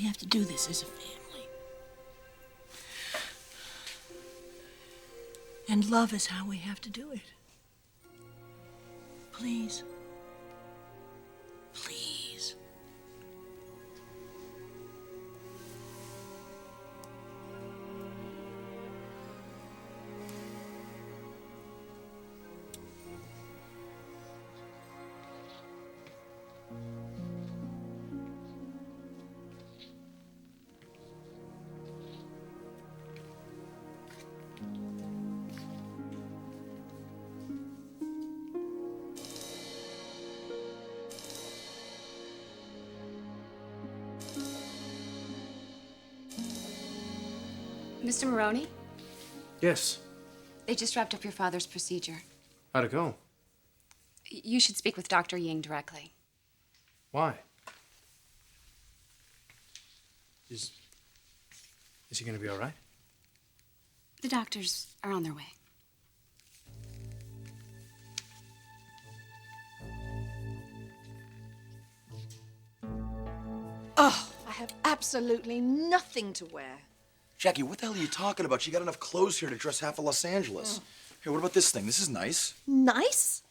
have to do this as a family. And love is how we have to do it. Please. Please. Mr. Marone, Yes. they just wrapped up your father's procedure. How'd it go? You should speak with Dr. Ying directly. Why? Is he gonna be all right? The doctors are on their way. Oh, I have absolutely nothing to wear. Jackie, what the hell are you talking about? She got enough clothes here to dress half of Los Angeles. Here, what about this thing? This is nice. Nice?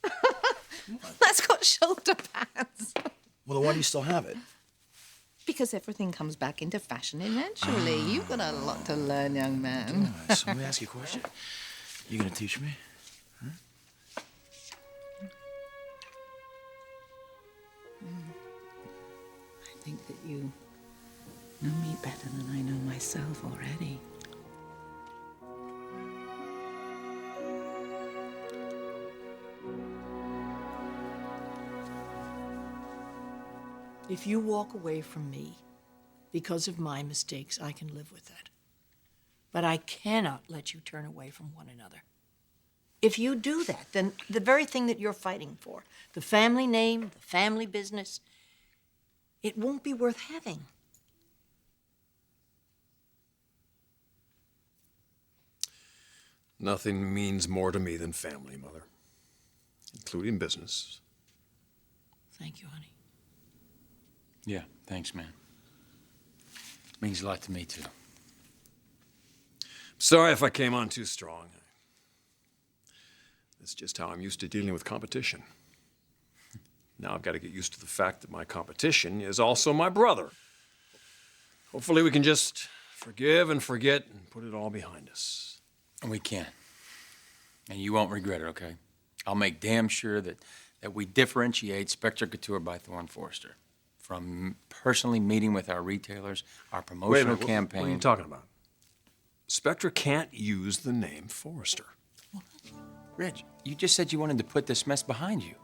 That's got shoulder pads. Well, then why do you still have it? Because everything comes back into fashion eventually. You've got a lot to learn, young man. So let me ask you a question. You gonna teach me? Huh? I think that you know me better than I know myself already. If you walk away from me because of my mistakes, I can live with that. But I cannot let you turn away from one another. If you do that, then the very thing that you're fighting for, the family name, the family business, it won't be worth having. Nothing means more to me than family, Mother. Including business. Thank you, honey. Yeah, thanks, man. Means a lot to me, too. Sorry if I came on too strong. That's just how I'm used to dealing with competition. Now I've got to get used to the fact that my competition is also my brother. Hopefully we can just forgive and forget and put it all behind us. We can. And you won't regret it, okay? I'll make damn sure that we differentiate Spectra Couture by Thorne Forrester. From personally meeting with our retailers, our promotional campaign. What are you talking about? Spectra can't use the name Forrester. Rich, you just said you wanted to put this mess behind you.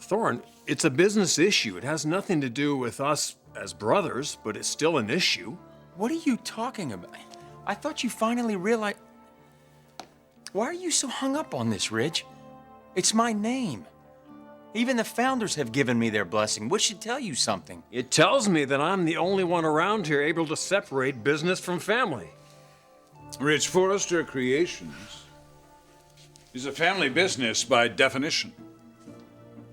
Thorne, it's a business issue. It has nothing to do with us as brothers, but it's still an issue. What are you talking about? I thought you finally realized... Why are you so hung up on this, Ridge? It's my name. Even the founders have given me their blessing, which should tell you something. It tells me that I'm the only one around here able to separate business from family. Rich, Forrester Creations is a family business by definition.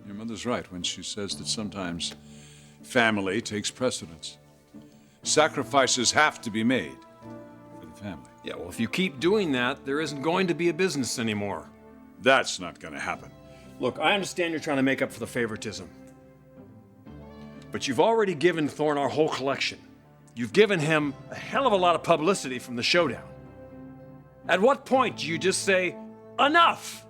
Your mother's right when she says that sometimes family takes precedence. Sacrifices have to be made for the family. Yeah, well, if you keep doing that, there isn't going to be a business anymore. That's not going to happen. Look, I understand you're trying to make up for the favoritism. But you've already given Thorne our whole collection. You've given him a hell of a lot of publicity from the showdown. At what point do you just say, enough?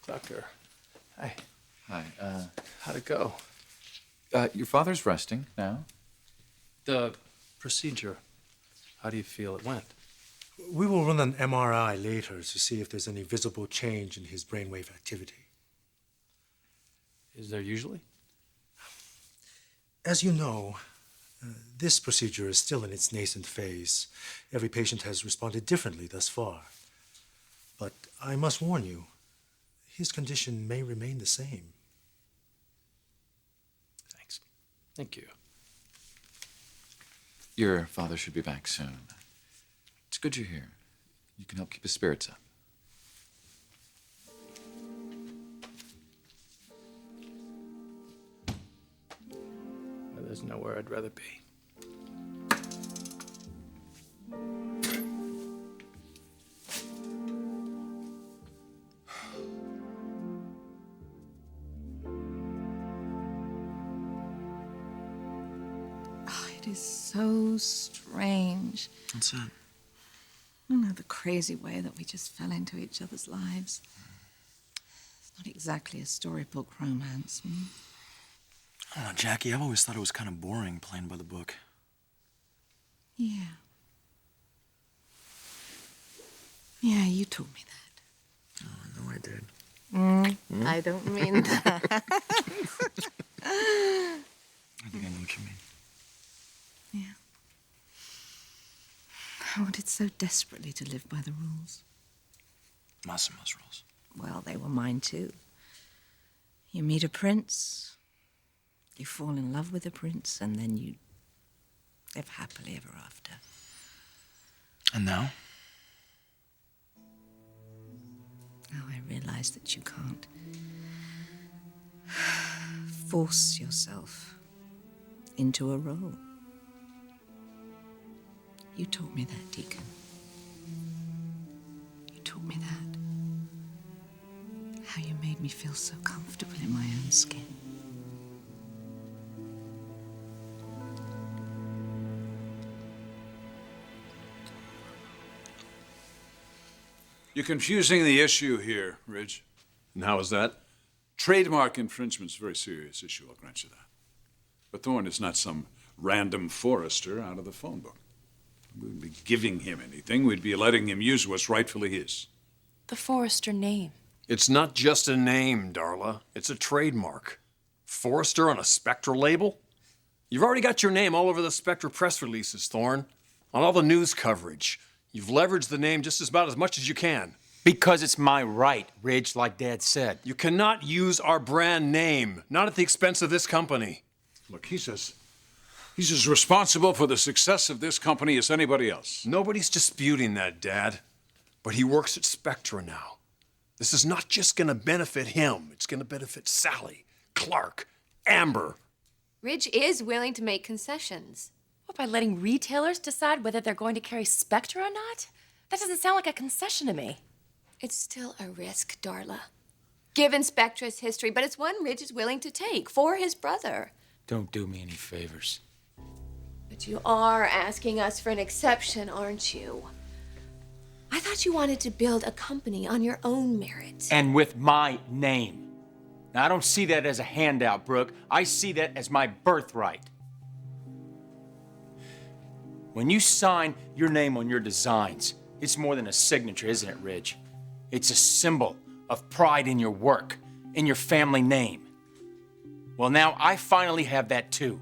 Doctor. Hi. Hi. How'd it go? Your father's resting now. The procedure. How do you feel it went? We will run an MRI later to see if there's any visible change in his brainwave activity. Is there usually? As you know, this procedure is still in its nascent phase. Every patient has responded differently thus far. But I must warn you, his condition may remain the same. Thanks. Thank you. Your father should be back soon. It's good you're here. You can help keep his spirits up. Well, there's nowhere I'd rather be. It is so strange. What's that? You know, the crazy way that we just fell into each other's lives. It's not exactly a storybook romance. I don't know, Jackie, I've always thought it was kind of boring playing by the book. Yeah. Yeah, you told me that. Oh, I know I did. I don't mean that. I think I know what you mean. Yeah. I wanted so desperately to live by the rules. Massimo's rules. Well, they were mine too. You meet a prince, you fall in love with a prince, and then you live happily ever after. And now? Now I realize that you can't force yourself into a role. You taught me that, Deacon. You taught me that. How you made me feel so comfortable in my own skin. You're confusing the issue here, Ridge. And how is that? Trademark infringement's a very serious issue, I'll grant you that. But Thorne is not some random Forrester out of the phone book. We wouldn't be giving him anything. We'd be letting him use what's rightfully his. The Forrester name. It's not just a name, Darla. It's a trademark. Forrester on a Spectra label? You've already got your name all over the Spectra press releases, Thorne. On all the news coverage. You've leveraged the name just about as much as you can. Because it's my right, Ridge, like Dad said. You cannot use our brand name, not at the expense of this company. Look, he's as responsible for the success of this company as anybody else. Nobody's disputing that, Dad. But he works at Spectra now. This is not just going to benefit him. It's going to benefit Sally, Clark, Amber. Ridge is willing to make concessions. What, by letting retailers decide whether they're going to carry Spectra or not? That doesn't sound like a concession to me. It's still a risk, Darla. Given Spectra's history, but it's one Ridge is willing to take for his brother. Don't do me any favors. But you are asking us for an exception, aren't you? I thought you wanted to build a company on your own merit. And with my name. Now, I don't see that as a handout, Brooke. I see that as my birthright. When you sign your name on your designs, it's more than a signature, isn't it, Ridge? It's a symbol of pride in your work, in your family name. Well, now I finally have that too.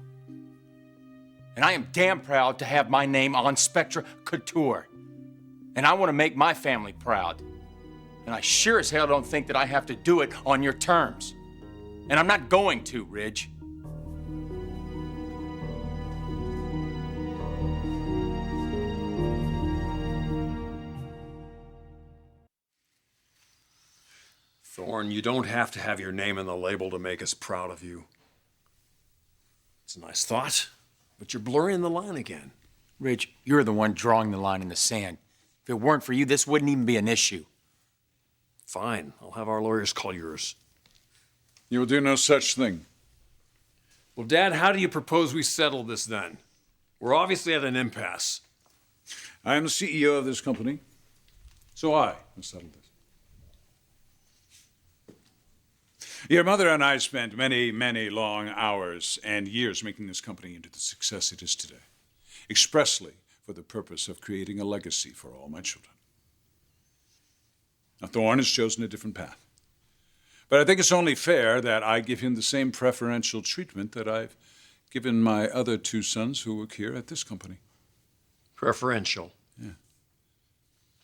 And I am damn proud to have my name on Spectra Couture. And I want to make my family proud. And I sure as hell don't think that I have to do it on your terms. And I'm not going to, Ridge. Thorne, you don't have to have your name in the label to make us proud of you. It's a nice thought, but you're blurring the line again. Ridge, you're the one drawing the line in the sand. If it weren't for you, this wouldn't even be an issue. Fine, I'll have our lawyers call yours. You will do no such thing. Well, Dad, how do you propose we settle this then? We're obviously at an impasse. I am the CEO of this company, so I must settle this. Your mother and I spent many, many long hours and years making this company into the success it is today. Expressly for the purpose of creating a legacy for all my children. Now, Thorne has chosen a different path. But I think it's only fair that I give him the same preferential treatment that I've given my other two sons who work here at this company. Preferential. Yeah.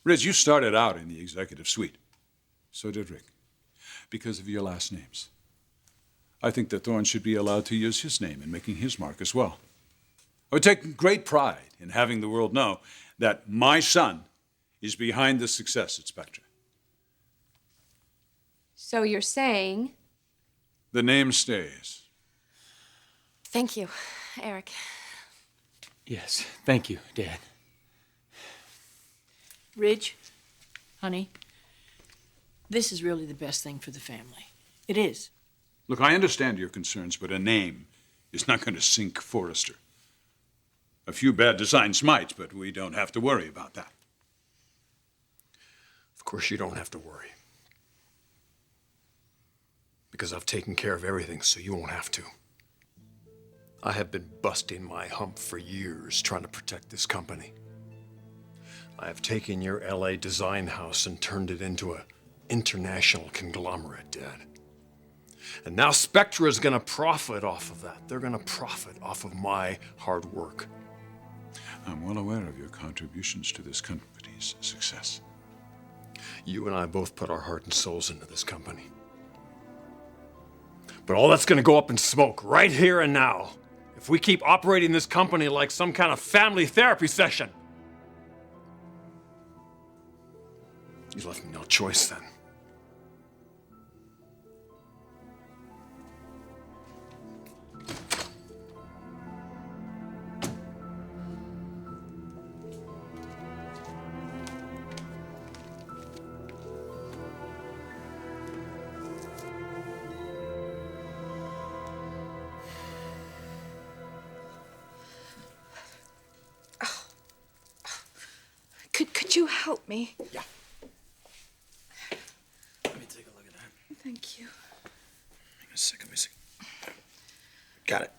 Riz, you started out in the executive suite. So did Rick. Because of your last names. I think that Thorne should be allowed to use his name in making his mark as well. I would take great pride in having the world know that my son is behind the success at Spectra. So you're saying? The name stays. Thank you, Eric. Yes, thank you, Dad. Ridge, honey, this is really the best thing for the family. It is. Look, I understand your concerns, but a name is not going to sink Forrester. A few bad designs might, but we don't have to worry about that. Of course, you don't have to worry. Because I've taken care of everything, so you won't have to. I have been busting my hump for years trying to protect this company. I have taken your LA design house and turned it into an international conglomerate, Dad. And now Spectra is going to profit off of that. They're going to profit off of my hard work. I'm well aware of your contributions to this company's success. You and I both put our heart and souls into this company. But all that's going to go up in smoke right here and now if we keep operating this company like some kind of family therapy session. You left me no choice then. Could you help me? Yeah. Let me take a look at that. Thank you. Hang on a second, let me see. Got it.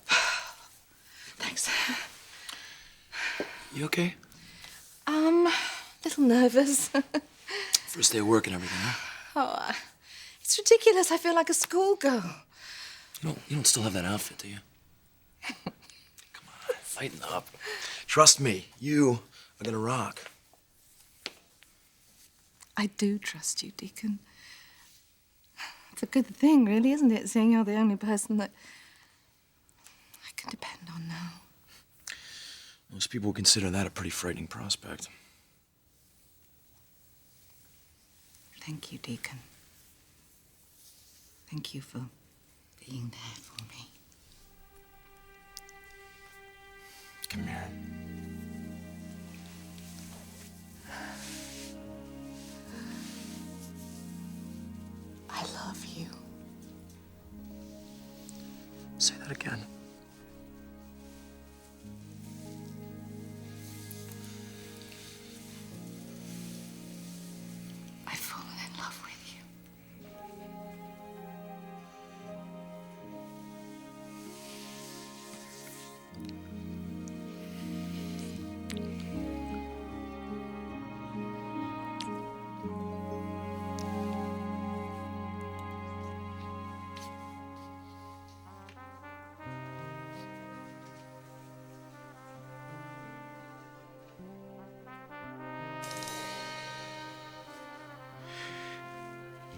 Thanks. You okay? Little nervous. First day of work and everything, huh? It's ridiculous. I feel like a schoolgirl. You don't still have that outfit, do you? Come on, lighten up. Trust me, you are gonna rock. I do trust you, Deacon. It's a good thing, really, isn't it? Seeing you're the only person that I can depend on now. Most people consider that a pretty frightening prospect. Thank you, Deacon. Thank you for being there for me. Come here. I love you. Say that again. I've fallen in love with you.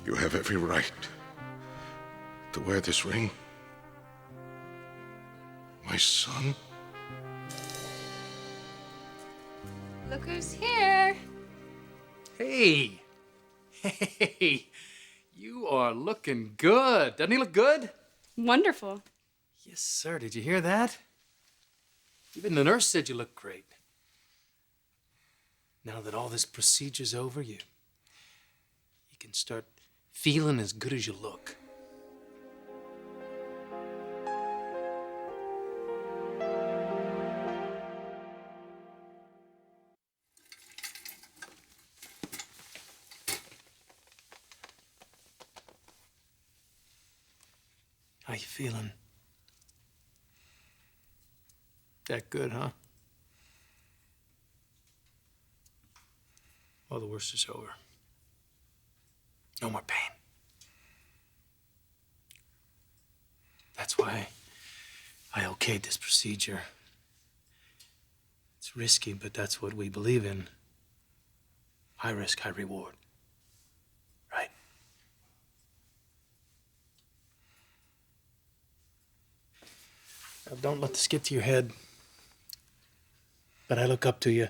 You have every right to wear this ring. My son. Look who's here. Hey! Hey! You are looking good. Doesn't he look good? Wonderful. Yes, sir. Did you hear that? Even the nurse said you look great. Now that all this procedure's over, you can start feeling as good as you look. How you feeling? That good, huh? Well, the worst is over. No more pain. That's why I okayed this procedure. It's risky, but that's what we believe in. High risk, high reward. Right? Now, don't let this get to your head. But I look up to you.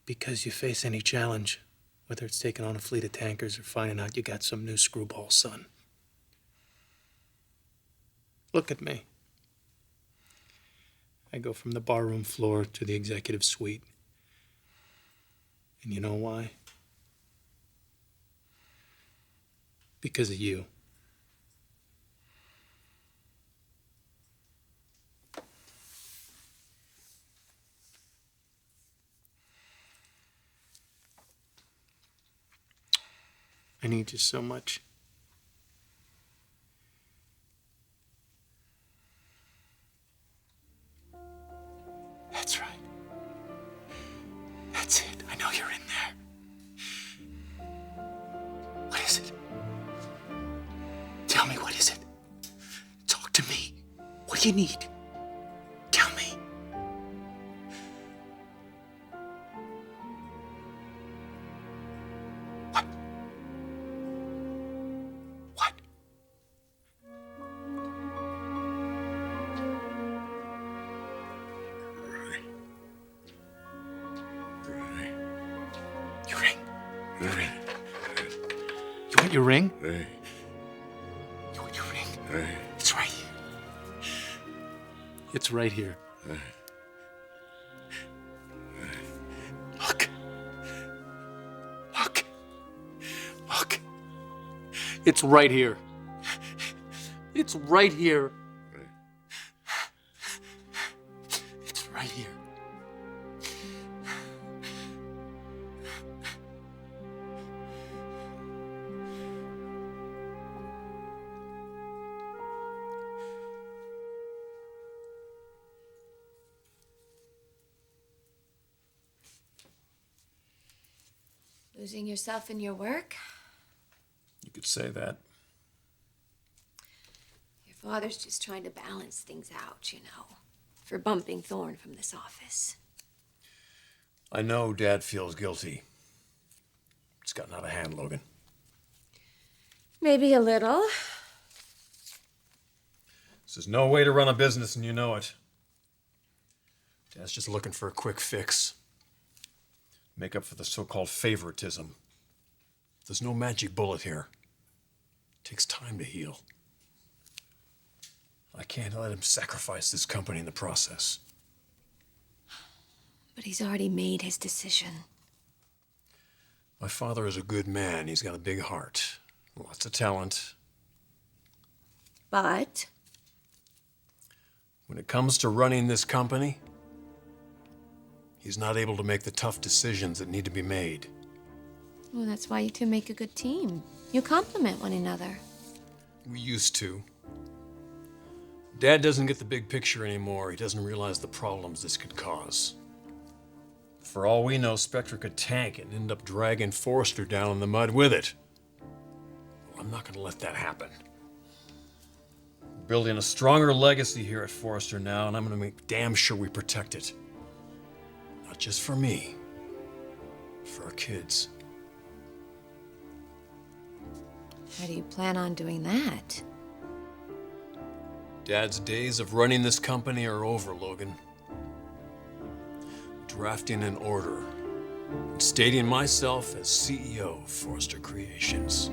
Because you face any challenge, whether it's taking on a fleet of tankers or finding out you got some new screwball son. Look at me. I go from the barroom floor to the executive suite. And you know why? Because of you. I need you so much. That's right. That's it. I know you're in there. What is it? Tell me, what is it? Talk to me. What do you need? Tell me. What? What? Your ring. Your ring. You want your ring? Ray. You want your ring? Ray. It's right here. It's right here. Ray. Look. Look. Look. It's right here. It's right here. It's right here. Losing yourself in your work? You could say that. Your father's just trying to balance things out, you know, for bumping Thorne from this office. I know Dad feels guilty. It's gotten out of hand, Logan. Maybe a little. This is no way to run a business, and you know it. Dad's just looking for a quick fix. Make up for the so-called favoritism. There's no magic bullet here. It takes time to heal. I can't let him sacrifice this company in the process. But he's already made his decision. My father is a good man. He's got a big heart, lots of talent. But when it comes to running this company, he's not able to make the tough decisions that need to be made. well, that's why you two make a good team. You complement one another. We used to. Dad doesn't get the big picture anymore. He doesn't realize the problems this could cause. For all we know, Spectra could tank and end up dragging Forrester down in the mud with it. Well, I'm not going to let that happen. We're building a stronger legacy here at Forrester now, and I'm going to make damn sure we protect it. Not just for me, for our kids. How do you plan on doing that? Dad's days of running this company are over, Logan. Drafting an order, and stating myself as CEO of Forrester Creations.